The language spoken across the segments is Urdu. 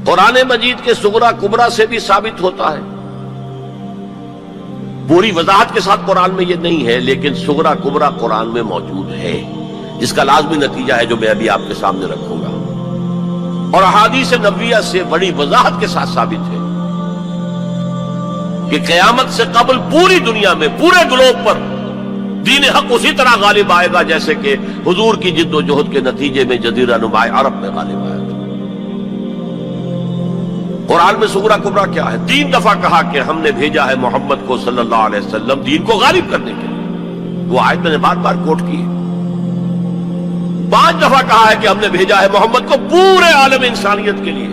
قرآن مجید کے صغرا کبرا سے بھی ثابت ہوتا ہے، پوری وضاحت کے ساتھ قرآن میں یہ نہیں ہے، لیکن صغرا کبرا قرآن میں موجود ہے، جس کا لازمی نتیجہ ہے جو میں ابھی آپ کے سامنے رکھوں گا، اور احادیث نبویہ سے بڑی وضاحت کے ساتھ ثابت ہے کہ قیامت سے قبل پوری دنیا میں، پورے گلوب پر دین حق اسی طرح غالب آئے گا جیسے کہ حضور کی جد و جہد کے نتیجے میں جزیرہ نما عرب میں غالب آیا تھا۔ قرآن میں صغرا کبرا کیا ہے؟ 3 دفعہ کہا کہ ہم نے بھیجا ہے محمد کو صلی اللہ علیہ وسلم دین کو غالب کرنے کے لیے، وہ آیت میں نے بار بار کوٹ کی ہے۔ 5 دفعہ کہا ہے کہ ہم نے بھیجا ہے محمد کو پورے عالم انسانیت کے لیے۔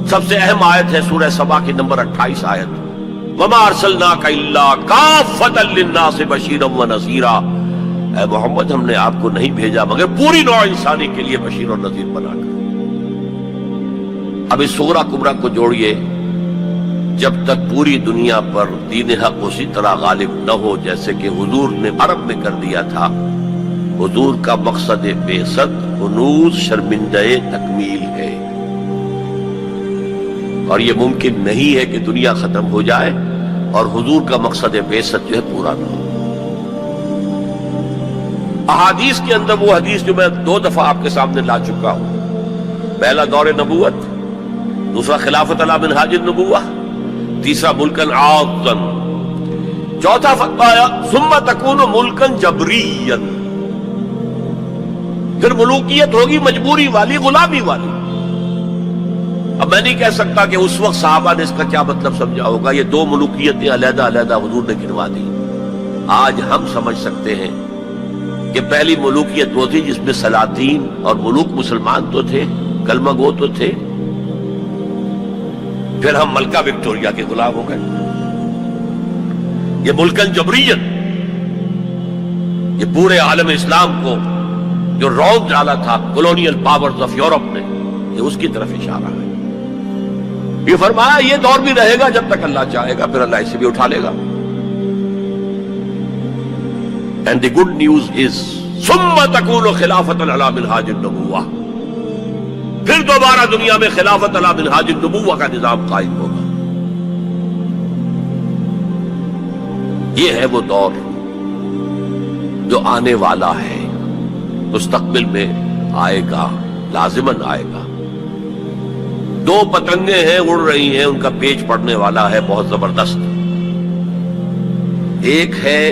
سب سے اہم آیت ہے سورہ سبا کی نمبر 28 آیت، وَمَا أَرْسَلْنَاكَ إِلَّا كَافَّةً لِلنَّاسِ بَشِيرًا وَنَذِيرًا، اے محمد ہم نے آپ کو نہیں بھیجا مگر پوری نوع انسانی کے لیے بشیر اور نذیر بنا کر۔ اب اس صغرا کبرا کو جوڑیے، جب تک پوری دنیا پر دین حق اسی طرح غالب نہ ہو جیسے کہ حضور نے عرب میں کر دیا تھا، حضور کا مقصد بعثت ہنوز شرمندہ تکمیل ہے، اور یہ ممکن نہیں ہے کہ دنیا ختم ہو جائے اور حضور کا مقصد بعثت جو ہے پورا نہ ہو۔ احادیث کے اندر وہ حدیث جو میں 2 دفعہ آپ کے سامنے لا چکا ہوں، پہلا دور نبوت، دوسرا خلافت علی منہاج النبوہ، تیسرا ملکن عاضن، چوتھا فرمایا ثم تکون ملکن جبریا، پھر ملوکیت ہوگی مجبوری والی، غلامی والی۔ اب میں نہیں کہہ سکتا کہ اس وقت صحابہ نے اس کا کیا مطلب سمجھا ہوگا، یہ 2 ملوکیتیں علیحدہ علیحدہ حضور نے گنوا دی۔ آج ہم سمجھ سکتے ہیں کہ پہلی ملوکیت وہ تھی جس میں سلاطین اور ملوک مسلمان تو تھے، کلمہ گو تو تھے، پھر ہم ملکہ وکٹوریہ کے غلام ہو گئے۔ یہ ملکن جبریت، یہ پورے عالم اسلام کو جو رونق ڈالا تھا کولونیل پاورز آف یورپ نے، یہ اس کی طرف اشارہ ہے۔ یہ فرمایا یہ دور بھی رہے گا جب تک اللہ چاہے گا، پھر اللہ اسے بھی اٹھا لے گا۔ And the good news is ثم تکون خلافت علی منہاج النبوہ، پھر دوبارہ دنیا میں خلافت علی منہاج النبوہ کا نظام قائم ہوگا۔ یہ ہے وہ دور جو آنے والا ہے، مستقبل میں آئے گا، لازماً آئے گا۔ 2 پتنگیں ہیں اڑ رہی ہیں، ان کا پیچ پڑنے والا ہے بہت زبردست۔ ایک ہے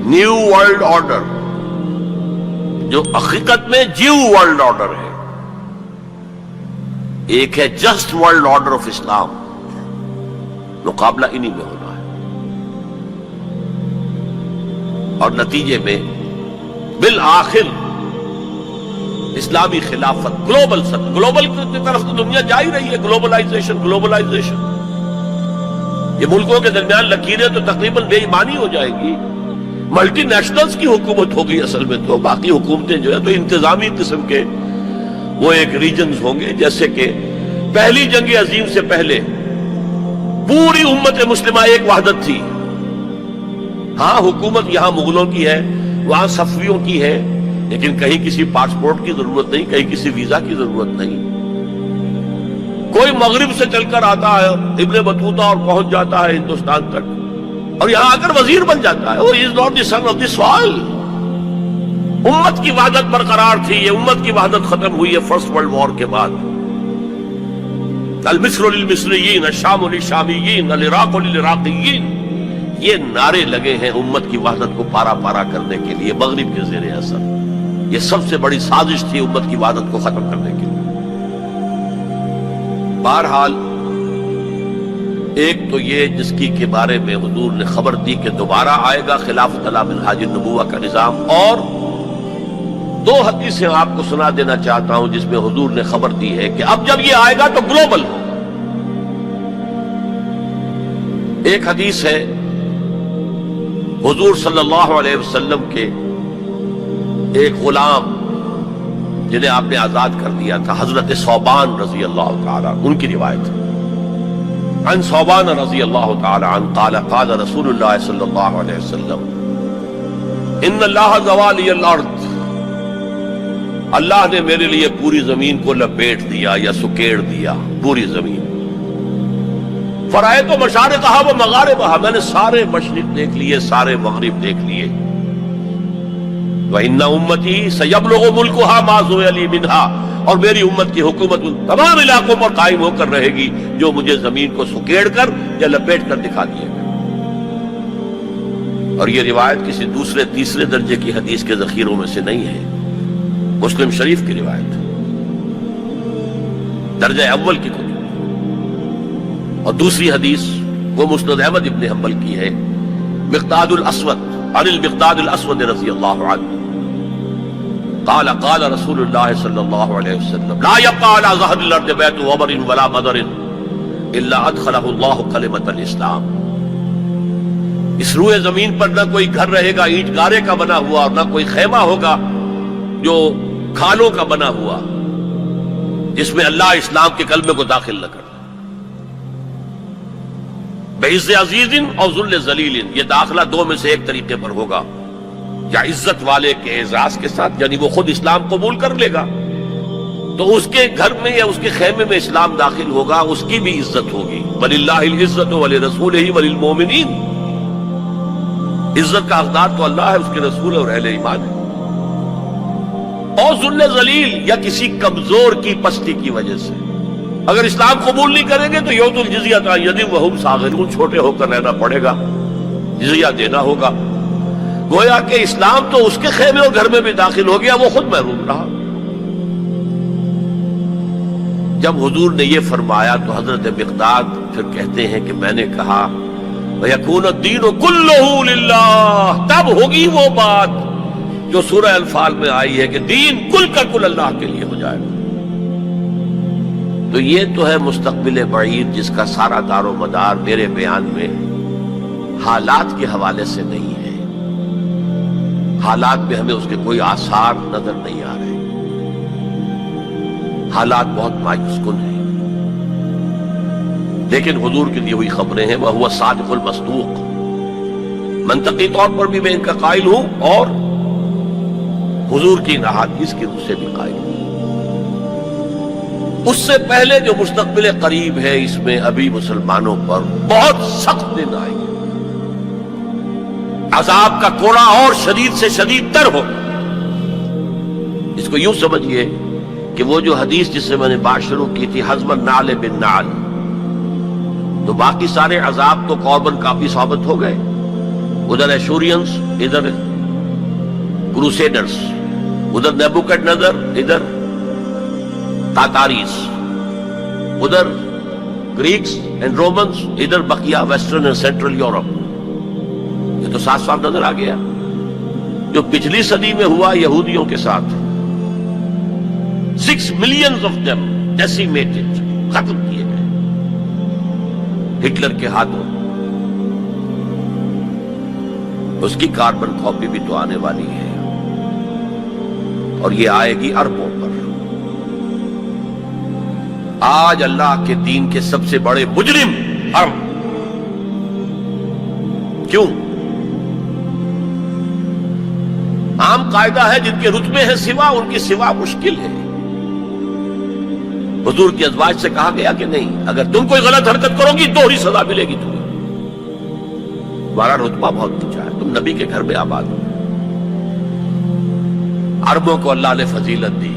نیو ورلڈ آرڈر جو حقیقت میں جیو ورلڈ آرڈر ہے، ایک ہے جسٹ ورلڈ آرڈر آف اسلام، مقابلہ انہی میں ہونا ہے، اور نتیجے میں بالآخر اسلامی خلافت گلوبل کی طرف تو دنیا جا ہی رہی ہے، گلوبلائزیشن۔ یہ ملکوں کے درمیان لکیریں تو تقریباً بے ایمانی ہو جائے گی، ملٹی نیشنلز کی حکومت ہوگی اصل میں، تو باقی حکومتیں جو ہے تو انتظامی قسم کے وہ ایک ریجنز ہوں گے، جیسے کہ پہلی جنگ عظیم سے پہلے پوری امت مسلمہ ایک وحدت تھی۔ ہاں حکومت یہاں مغلوں کی ہے، وہاں صفویوں کی ہے، لیکن کہیں کسی پاسپورٹ کی ضرورت نہیں، کہیں کسی ویزا کی ضرورت نہیں۔ کوئی مغرب سے چل کر آتا ہے ابن بطوطہ اور پہنچ جاتا ہے ہندوستان تک، اور یہاں آ کر وزیر بن جاتا ہے۔ وہ is not the son of the soil. امت کی وحدت برقرار تھی، یہ امت کی وحدت ختم ہوئی ہے فرسٹ ورلڈ وار کے بعد۔ المصر للمصریین، الشام للشامیین، العراق للعراقیین، یہ نعرے لگے ہیں امت کی وحدت کو پارا پارا کرنے کے لیے مغرب کے زیر اثر۔ یہ سب سے بڑی سازش تھی امت کی وحدت کو ختم کرنے کے لیے۔ بہرحال ایک تو یہ جس کی کے بارے میں حضور نے خبر دی کہ دوبارہ آئے گا خلافت علی منہاج النبوہ کا نظام، اور 2 حدیثیں آپ کو سنا دینا چاہتا ہوں جس میں حضور نے خبر دی ہے کہ اب جب یہ آئے گا تو گلوبل ہو۔ ایک حدیث ہے حضور صلی اللہ علیہ وسلم کے ایک غلام جنہیں آپ نے آزاد کر دیا تھا، حضرت ثوبان رضی اللہ تعالی ان کی روایت ہے۔ عن ثوبان رضی اللہ تعالی عنہ قال قال رسول اللہ صلی اللہ علیہ وسلم ان اللہ زوال الارض اللہ نے میرے لیے پوری زمین کو لپیٹ دیا یا سکیڑ دیا، پوری زمین. فرائے تو مشارقہ و مغاربہ، میں نے سارے مشرق دیکھ لیے، سارے مغرب دیکھ لیے. وَإِنَّ أُمَّتِي سَيَبْلُغُ مُلْكُهَا مَا زُوِيَ لِي مِنْهَا، اور میری امت کی حکومت ان تمام علاقوں پر قائم ہو کر رہے گی جو مجھے زمین کو سکیڑ کر یا لپیٹ کر دکھا دیے گئے. اور یہ روایت کسی دوسرے تیسرے درجے کی حدیث کے ذخیروں میں سے نہیں ہے، مسلم شریف کی روایت، درجہ اول کی کتب. اور دوسری حدیث وہ مسند احمد ابن حنبل کی ہے، مقداد الاسود، عن المقداد الاسود رضی اللہ عنہ قال قال رسول اللہ صلی اللہ علیہ وسلم لا يبقى على ظهر الارض بيت وبر ولا مدر الا ادخله الله كلمة الاسلام. اس روئے زمین پر نہ کوئی گھر رہے گا اینٹ گارے کا بنا ہوا، اور نہ کوئی خیمہ ہوگا جو کھالوں کا بنا ہوا، جس میں اللہ اسلام کے کلمے کو داخل نہ کر. بعز عزیز اور ذل ذلیل، یہ داخلہ دو میں سے ایک طریقے پر ہوگا، یا عزت والے کے اعزاز کے ساتھ، یعنی وہ خود اسلام قبول کر لے گا تو اس کے گھر میں یا اس کے خیمے میں اسلام داخل ہوگا، اس کی بھی عزت ہوگی. وَلِلَّهِ الْعِزَّةُ وَلِرَسُولِهِ وَلِلْمُؤْمِنِينَ، عزت کا حقدار تو اللہ ہے، اس کے رسول اور اہل ایمان ہے. اور ذل ذلیل، یا کسی کمزور کی پستی کی وجہ سے، اگر اسلام قبول نہیں کریں گے تو یؤتوا الجزیۃ عن ید وہم صاغرون، چھوٹے ہو کر رہنا پڑے گا، جزیہ دینا ہوگا. گویا کہ اسلام تو اس کے خیمے اور گھر میں بھی داخل ہو گیا، وہ خود محروم رہا. جب حضور نے یہ فرمایا تو حضرت مقداد پھر کہتے ہیں کہ میں نے کہا وَيَكُونَ الدِّينُ كُلُّهُ لِلَّهِ، تب ہوگی وہ بات جو سورہ انفال میں آئی ہے کہ دین کل کا کل اللہ کے لیے ہو جائے گا. تو یہ تو ہے مستقبل بعید، جس کا سارا دار و مدار میرے بیان میں حالات کے حوالے سے نہیں ہے. حالات میں ہمیں اس کے کوئی آثار نظر نہیں آ رہے، حالات بہت مایوس کن ہیں. لیکن حضور کی دی ہوئی خبریں ہیں، وہ صادق المصدوق، منطقی طور پر بھی میں ان کا قائل ہوں اور حضور کی ان احادیث کی روح سے بھی قائل ہوں. اس سے پہلے جو مستقبل قریب ہے، اس میں ابھی مسلمانوں پر بہت سخت دن آئے گے، عذاب کا کوڑا اور شدید سے شدید تر ہو. اس کو یوں سمجھیے کہ وہ جو حدیث جس سے میں نے بات شروع کی تھی، حزم النعل بالنعل، تو باقی سارے عذاب تو قرباً کافی ثابت ہو گئے. ادھر ایشورینز، ادھر کروسیڈرز، ادھر نیبوکڈنیزر، ادھر تاتاریز، ادھر گریکس اینڈ رومنز، ادھر بقیہ ویسٹرن اینڈ سینٹرل یورپ. یہ تو صاف صاف نظر آ گیا. جو پچھلی صدی میں ہوا یہودیوں کے ساتھ، 6 million of them decimated، ختم کیے گئے ہٹلر کے ہاتھوں. اس کی کاربن کاپی بھی تو آنے والی ہے، اور یہ آئے گی اربوں پر. آج اللہ کے دین کے سب سے بڑے مجرم عرب. کیوں؟ عام قاعدہ ہے جن کے رتبے ہیں سوا، ان کی سوا مشکل ہے. حضور کی ازواج سے کہا گیا کہ نہیں، اگر تم کوئی غلط حرکت کرو گی دوہری سزا ملے گی تمہیں. تمہارا رتبہ بہت اونچا ہے، تم نبی کے گھر میں آباد ہو. عربوں کو اللہ نے فضیلت دی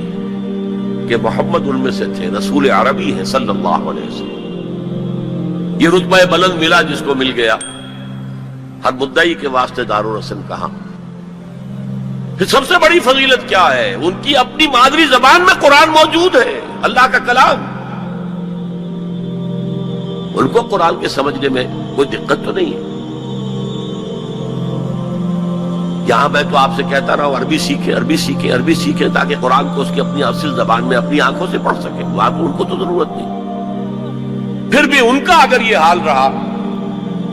کہ محمد ان میں سے تھے، رسول عربی ہے صلی اللہ علیہ وسلم. یہ رتبہ بلند ملا جس کو مل گیا. ہر مدعی کے واسطے دار و رسم کہاں. پھر سب سے بڑی فضیلت کیا ہے؟ ان کی اپنی مادری زبان میں قرآن موجود ہے، اللہ کا کلام. ان کو قرآن کے سمجھنے میں کوئی دقت تو نہیں ہے. یہاں میں تو آپ سے کہتا رہا ہوں عربی سیکھیں، عربی سیکھیں، عربی سیکھیں، تاکہ قرآن کو اس کی اپنی اصل زبان میں اپنی آنکھوں سے پڑھ سکیں. وہاں ان کو تو ضرورت نہیں. پھر بھی ان کا اگر یہ حال رہا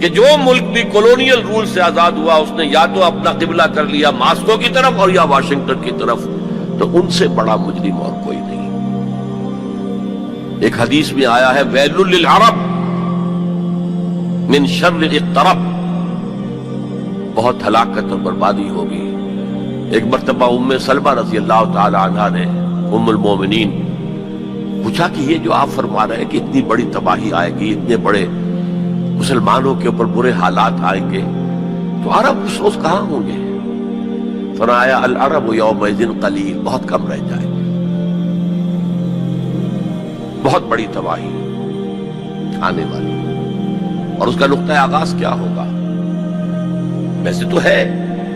کہ جو ملک بھی کولونیل رول سے آزاد ہوا، اس نے یا تو اپنا قبلہ کر لیا ماسکو کی طرف اور یا واشنگٹن کی طرف، تو ان سے بڑا مجرم اور کوئی نہیں. ایک حدیث میں آیا ہے ویل للعرب من شر اقترب، بہت ہلاکت اور بربادی ہوگی ایک مرتبہ ام سلمہ رضی اللہ تعالی عنہا نے ام المومنین پوچھا کہ یہ جو آپ فرما رہے ہیں کہ اتنی بڑی تباہی آئے گی، اتنے بڑے مسلمانوں کے اوپر برے حالات آئیں گے، تو عرب اس روز کہاں ہوں گے؟ فرمایا العرب یومئذ قلیل، بہت کم رہ جائے گی، بہت بڑی تباہی آنے والی۔ اور اس کا نقطہ آغاز کیا ہوگا؟ ویسے تو ہے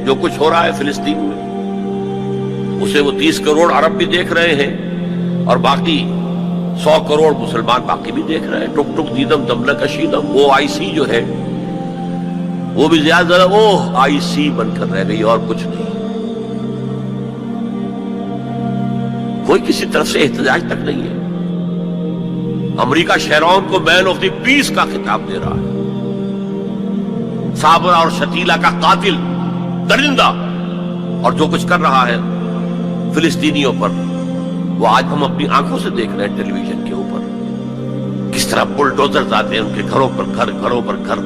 جو کچھ ہو رہا ہے فلسطین میں، اسے وہ 30 کروڑ عرب بھی دیکھ رہے ہیں اور باقی 100 کروڑ مسلمان باقی بھی دیکھ رہے ہیں۔ ٹک ٹک دیدم دم نکشیدم، وہ آئی سی جو ہے وہ بھی زیادہ آئی سی بن کر رہ گئی اور کچھ نہیں۔ کوئی کسی طرف سے احتجاج تک نہیں ہے۔ امریکہ شیرون کو مین آف دی پیس کا خطاب دے رہا ہے، صابرہ اور شتیلہ کا قاتل، درندہ، اور جو کچھ کر رہا ہے فلسطینیوں پر وہ آج ہم اپنی آنکھوں سے دیکھ رہے ہیں ٹیلی ویژن کے اوپر، کس طرح بلڈوزرز آتے ہیں ان کے گھروں پر گھر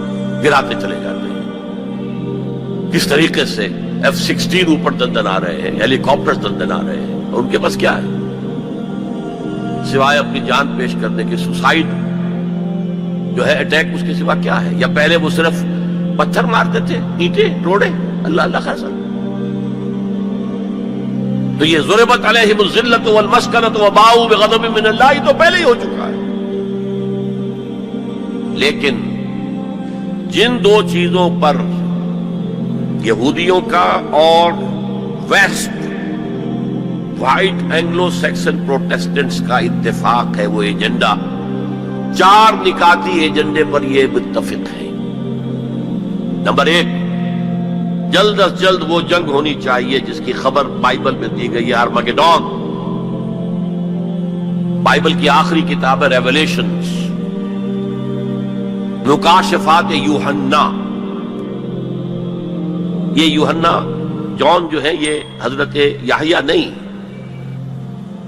گراتے چلے جاتے ہیں، کس طریقے سے F-16 اوپر دندن آ رہے ہیں، ہیلی کاپٹر دندن آ رہے ہیں، اور ان کے پاس کیا ہے سوائے اپنی جان پیش کرنے کے؟ سوسائڈ جو ہے اٹیک، اس کے سوا کیا ہے؟ یا پہلے وہ صرف پتھر مارتے تھے، اینٹیں روڑے، اللہ اللہ خاصا۔ تو یہ ضربت علیہم الذلۃ والمسکنۃ وباؤوا بغضب من اللہ تو پہلے ہی ہو چکا ہے۔ لیکن جن دو چیزوں پر یہودیوں کا اور west white Anglo Saxon Protestants کا اتفاق ہے، وہ ایجنڈا، 4 نکاتی ایجنڈے پر یہ متفق ہے۔ نمبر 1، جلد از جلد وہ جنگ ہونی چاہیے جس کی خبر بائبل میں دی گئی ہے، آرمگیڈون، بائبل کی آخری کتاب ہے ریویلیشنز، مکاشفات یوحنا۔ یہ یوحنا جان جو ہے یہ حضرت یحییٰ نہیں،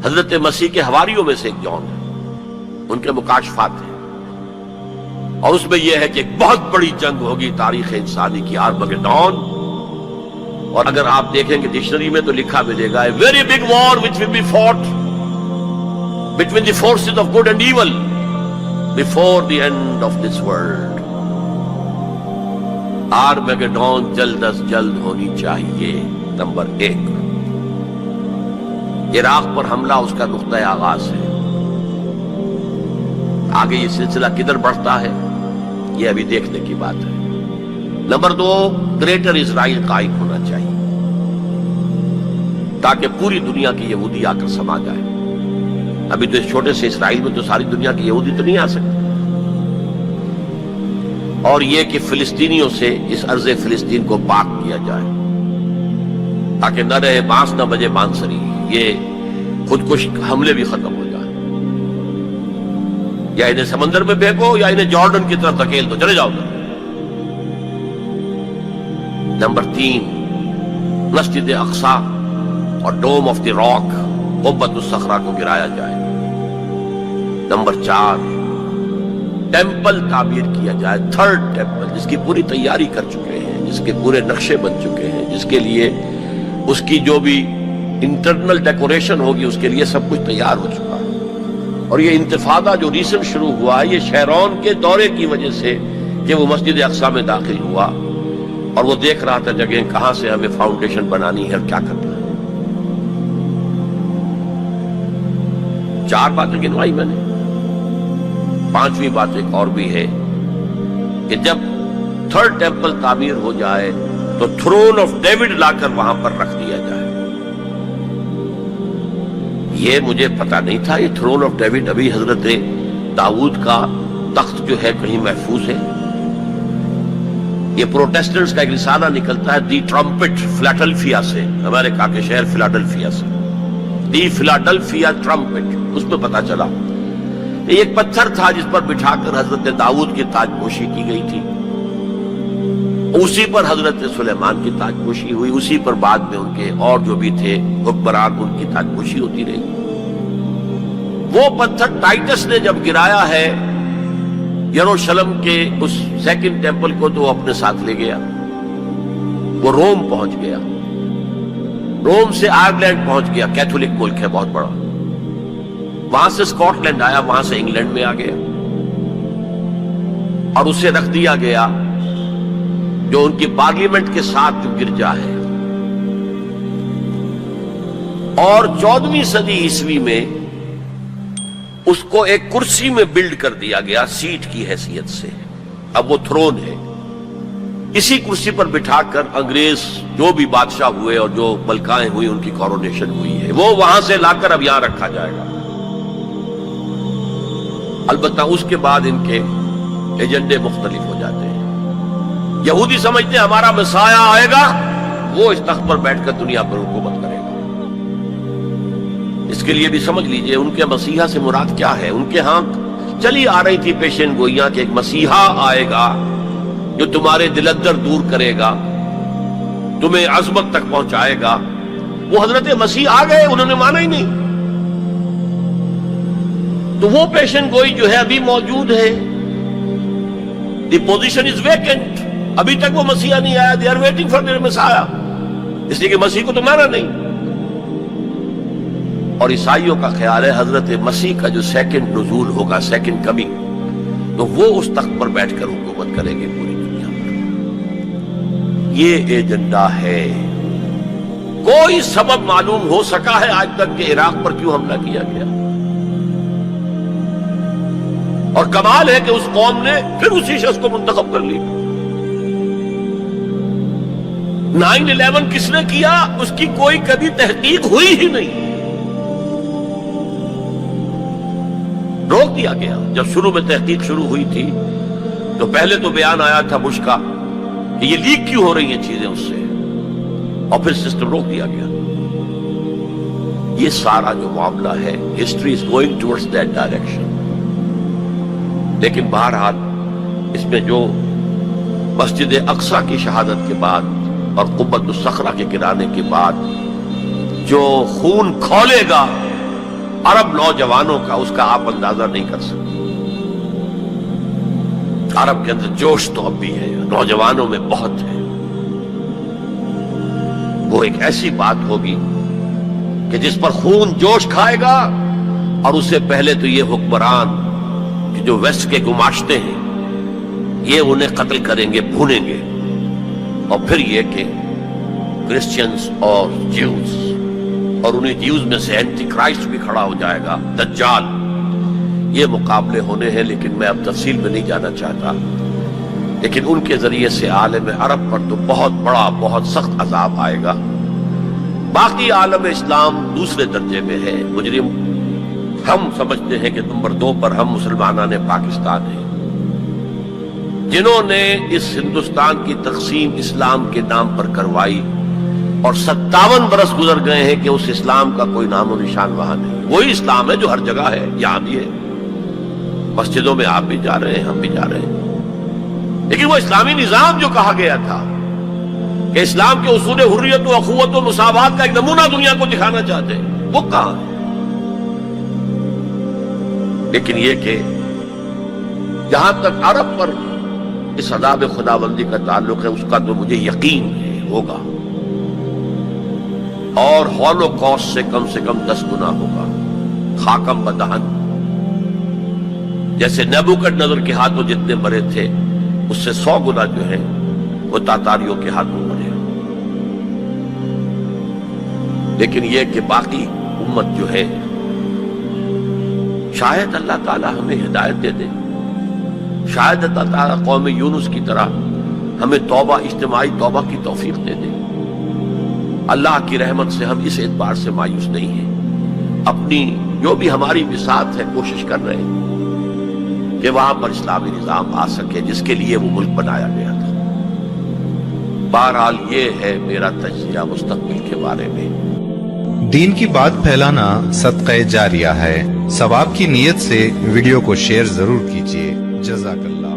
حضرت مسیح کے حواریوں میں سے ایک جان ہے، ان کے مکاشفات ہیں، اور اس میں یہ ہے کہ ایک بہت بڑی جنگ ہوگی تاریخ انسانی کی، آرمگیڈون۔ اور اگر آپ دیکھیں گے ڈکشنری میں تو لکھا ملے گا a very big war which will be fought between the forces of good and evil before the end of this world۔ آرمگیڈون جلد از جلد ہونی چاہیے۔ نمبر 1، عراق پر حملہ اس کا نقطۂ آغاز ہے۔ آگے یہ سلسلہ کدھر بڑھتا ہے یہ ابھی دیکھنے کی بات ہے۔ نمبر 2، گریٹر اسرائیل قائم ہونا چاہیے تاکہ پوری دنیا کی یہودی آ کر سما جائے۔ ابھی تو اس چھوٹے سے اسرائیل میں تو ساری دنیا کی یہودی تو نہیں آ سکتی۔ اور یہ کہ فلسطینیوں سے اس ارض فلسطین کو پاک کیا جائے تاکہ نہ رہے بانس نہ بجے بانسری، یہ خودکش حملے بھی ختم ہو جائے۔ یا انہیں سمندر میں پھینکو یا انہیں جارڈن کی طرف دھکیل دو، چلے جاؤ۔ نمبر 3، مسجد اقصی اور ڈوم آف دی راک، قبۃ الصخرہ کو گرایا جائے۔ نمبر 4، ٹیمپل تعمیر کیا جائے، 3rd ٹیمپل، جس کی پوری تیاری کر چکے ہیں، جس کے پورے نقشے بن چکے ہیں، جس کے لیے اس کی جو بھی انٹرنل ڈیکوریشن ہوگی اس کے لیے سب کچھ تیار ہو چکا ہے۔ اور یہ انتفاضہ جو ریسنٹ شروع ہوا ہے یہ شیرون کے دورے کی وجہ سے کہ وہ مسجد اقصی میں داخل ہوا اور وہ دیکھ رہا تھا جگہ کہاں سے ہمیں فاؤنڈیشن بنانی ہے اور کیا کرنا ہے۔ 4 باتیں گنوائی میں نے، 5ویں بات ایک اور بھی ہے کہ جب 3rd ٹیمپل تعمیر ہو جائے تو تھرون آف ڈیوڈ لا کر وہاں پر رکھ دیا جائے۔ یہ مجھے پتا نہیں تھا، یہ تھرون آف ڈیوڈ ابھی حضرت داؤد کا تخت جو ہے کہیں محفوظ ہے۔ یہ پروٹیسٹنٹس کا ایک رسالہ نکلتا ہے دی ٹرمپٹ، فلاڈلفیا سے، امریکہ کے شہر فلاڈلفیا سے، دی فلاڈلفیا ٹرمپٹ، اس میں پتا چلا یہ ایک پتھر تھا جس پر بٹھا کر حضرت داؤد کی تاج پوشی کی گئی تھی، اسی پر حضرت سلیمان کی تاج پوشی ہوئی، اسی پر بعد میں ان کے اور جو بھی تھے حکمران ان کی تاج پوشی ہوتی رہی۔ وہ پتھر ٹائٹس نے جب گرایا ہے یروشلم کے اس 2nd ٹیمپل کو تو وہ اپنے ساتھ لے گیا، وہ روم پہنچ گیا روم سے آئرلینڈ پہنچ گیا، کیتھولک ملک ہے بہت بڑا، وہاں سے اسکاٹ لینڈ آیا، وہاں سے انگلینڈ میں آ گیا، اور اسے رکھ دیا گیا جو ان کی پارلیمنٹ کے ساتھ جو گرجا ہے، اور 14ویں صدی عیسوی میں اس کو ایک کرسی میں بلڈ کر دیا گیا سیٹ کی حیثیت سے، اب وہ تھرون ہے، اسی کرسی پر بٹھا کر انگریز جو بھی بادشاہ ہوئے اور جو ملکائیں ہوئی ان کی کورونیشن ہوئی ہے، وہ وہاں سے لا کر اب یہاں رکھا جائے گا۔ البتہ اس کے بعد ان کے ایجنڈے مختلف ہو جاتے ہیں۔ یہودی سمجھتے ہیں ہمارا مسیح آئے گا، وہ اس تخت پر بیٹھ کر دنیا پر حکومت کرے گا۔ اس کے لیے بھی سمجھ لیجئے ان کے مسیحا سے مراد کیا ہے۔ ان کے ہاں چلی آ رہی تھی پیشین گوئیاں کہ ایک مسیحا آئے گا جو تمہارے دلدر دور کرے گا، تمہیں عظمت تک پہنچائے گا۔ وہ حضرت مسیح آ گئے، انہوں نے مانا ہی نہیں، تو وہ پیشن گوئی جو ہے ابھی موجود ہے۔ دی پوزیشن از ویکنٹ، ابھی تک وہ مسیح نہیں آیا، they are waiting for their مسیح، اس لیے کہ مسیح کو تو مانا نہیں۔ اور عیسائیوں کا خیال ہے حضرت مسیح کا جو سیکنڈ نزول ہوگا، سیکنڈ کمنگ، تو وہ اس تخت پر بیٹھ کر حکومت کریں گے پوری دنیا پر۔ یہ ایجنڈا ہے۔ کوئی سبب معلوم ہو سکا ہے آج تک کہ عراق پر کیوں حملہ کیا گیا؟ اور کمال ہے کہ اس قوم نے پھر اسی شخص کو منتخب کر لی۔ 9/11 کس نے کیا اس کی کوئی کبھی تحقیق ہوئی ہی نہیں، روک دیا گیا۔ جب شروع میں تحقیق شروع ہوئی تھی تو پہلے تو بیان آیا تھا بش کا کہ یہ لیک کیوں ہو رہی ہیں چیزیں اس سے، اور پھر سسٹم روک دیا گیا۔ یہ سارا جو معاملہ ہے، history is going towards that direction. لیکن بہرحال اس میں جو مسجد اقصیٰ کی شہادت کے بعد اور قبۃ الصخرہ کے گرانے کے بعد جو خون کھولے گا عرب نوجوانوں کا، اس کا آپ اندازہ نہیں کر سکتے۔ عرب کے اندر جوش تو اب بھی ہے، نوجوانوں میں بہت ہے۔ وہ ایک ایسی بات ہوگی کہ جس پر خون جوش کھائے گا، اور اس سے پہلے تو یہ حکمران کہ جو ویسٹ کے گماشتے ہیں یہ انہیں قتل کریں گے، بھونیں گے، اور پھر یہ کہ کرسچنز اور جیوز، اور انہیں جیوز میں سے اینٹی کرائسٹ بھی کھڑا ہو جائے گا، دجال۔ یہ مقابلے ہونے ہیں، لیکن میں اب تفصیل میں نہیں جانا چاہتا۔ لیکن ان کے ذریعے سے عالم عرب پر تو بہت بڑا، بہت سخت عذاب آئے گا۔ باقی عالم اسلام دوسرے درجے میں ہے، مجرم۔ ہم سمجھتے ہیں کہ نمبر 2 پر ہم مسلمانان پاکستان ہیں، جنہوں نے اس ہندوستان کی تقسیم اسلام کے نام پر کروائی، اور 57 برس گزر گئے ہیں کہ اس اسلام کا کوئی نام و نشان وہاں نہیں۔ وہی اسلام ہے جو ہر جگہ ہے، یہاں بھی ہے، مسجدوں میں آپ بھی جا رہے ہیں، ہم بھی جا رہے ہیں۔ لیکن وہ اسلامی نظام جو کہا گیا تھا کہ اسلام کے اصول حریت و اخوت و مساوات کا ایک نمونہ دنیا کو دکھانا چاہتے ہیں، وہ کہاں ہے؟ لیکن یہ کہ جہاں تک عرب پر اس عذاب خداوندی کا تعلق ہے، اس کا تو مجھے یقین ہے ہوگا، اور ہولوکاسٹ سے کم 10 گنا ہوگا۔ خاکم بدہن، جیسے نیبوکڈنیزر کے ہاتھوں جتنے مرے تھے، اس سے 100 گنا جو ہے وہ تاتاریوں کے ہاتھوں مرے۔ لیکن یہ کہ باقی امت جو ہے، شاید اللہ تعالی ہمیں ہدایت دے دے، شاید اللہ تعالیٰ قوم یونس کی طرح ہمیں توبہ، اجتماعی توبہ کی توفیق دے دے۔ اللہ کی رحمت سے ہم اس اعتبار سے مایوس نہیں ہیں، اپنی جو بھی ہماری بساط ہے کوشش کر رہے ہیں کہ وہاں پر اسلامی نظام آ سکے جس کے لیے وہ ملک بنایا گیا تھا۔ بہرحال یہ ہے میرا تجزیہ مستقبل کے بارے میں۔ دین کی بات پھیلانا صدقہ جاریہ ہے، ثواب کی نیت سے ویڈیو کو شیئر ضرور کیجیے۔ جزاک اللہ۔